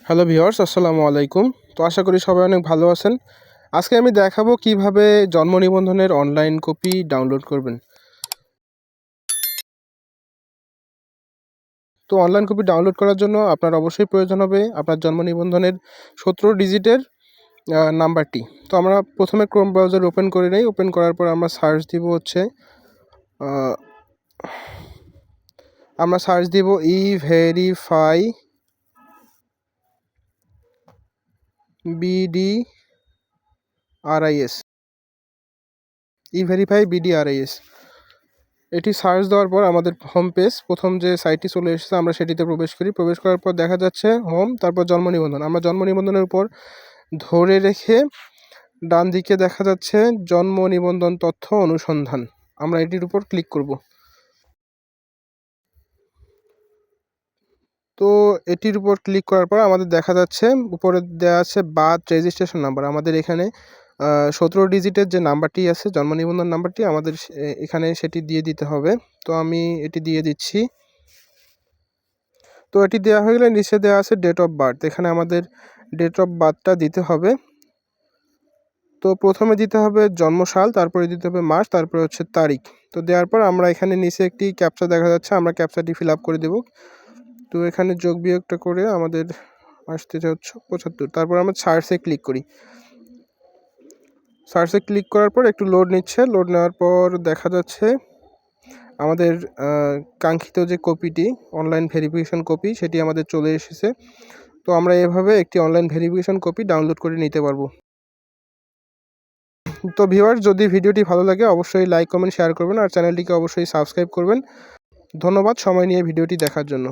Hello viewers, আসসালামু আলাইকুম। তো আশা করি সবাই অনেক ভালো আছেন। আজকে আমি দেখাবো কিভাবে জন্ম নিবন্ধনের অনলাইন কপি ডাউনলোড করবেন। তো অনলাইন কপি ডাউনলোড করার জন্য আপনার অবশ্যই প্রয়োজন হবে আপনার জন্ম নিবন্ধনের 17 ডিজিটের নাম্বারটি। তো আমরা প্রথমে ক্রোম ব্রাউজার ওপেন করে নেই। ওপেন করার পর আমরা সার্চ দিব আহ, ই-ভেরিফাই বিডিআরআইএস ই-ভেরিফাই বিডিআরআইএস। এটি সার্চ দেওয়ার পর আমাদের হোম পেজ, প্রথম যে সাইটটি চলে এসেছে আমরা সেটিতে প্রবেশ করি। প্রবেশ করার পর দেখা যাচ্ছে হোম, তারপর জন্ম নিবন্ধন। আমরা জন্ম নিবন্ধনের উপর ধরে রেখে ডান দিকে দেখা যাচ্ছে জন্ম নিবন্ধন তথ্য অনুসন্ধান। আমরা এটির উপর ক্লিক করব। তো এটির উপর ক্লিক করার পর আমাদের দেখা যাচ্ছে উপরে দেওয়া আছে বার্থ রেজিস্ট্রেশন নাম্বার। আমাদের এখানে 17 ডিজিটের যে নাম্বারটি আছে, জন্ম নিবন্ধন নাম্বারটি, আমাদের এখানে সেটি দিয়ে দিতে হবে। তো আমি এটি দিয়ে দিচ্ছি। তো এটি দেওয়া হয়ে গেলে নিচে দেওয়া আছে ডেট অফ বার্থ। এখানে আমাদের ডেট অফ বার্থটা দিতে হবে। তো প্রথমে দিতে হবে জন্মসাল, তারপরে দিতে হবে মাস, তারপরে হচ্ছে তারিখ। তো দেওয়ার পর আমরা এখানে নিচে একটি ক্যাপচা দেখা যাচ্ছে, আমরা ক্যাপচাটি ফিল আপ করে দেব। তো এখানে যোগ বিয়োগটা করে আমাদের আসতে হচ্ছে 75। তারপর আমরা সার্চে ক্লিক করি। সার্চে ক্লিক করার পর একটু লোড নিচ্ছে। লোড নেওয়ার পর দেখা যাচ্ছে আমাদের কাঙ্ক্ষিত যে কপিটি, অনলাইন ভেরিফিকেশন কপি, সেটি আমাদের চলে এসেছে। তো আমরা এভাবে একটি অনলাইন ভেরিফিকেশন কপি ডাউনলোড করে নিতে পারবো। তো ভিউয়ার্স, যদি ভিডিওটি ভালো লাগে অবশ্যই লাইক, কমেন্ট, শেয়ার করবেন আর চ্যানেলটিকে অবশ্যই সাবস্ক্রাইব করবেন। ধন্যবাদ সময় নিয়ে ভিডিওটি দেখার জন্য।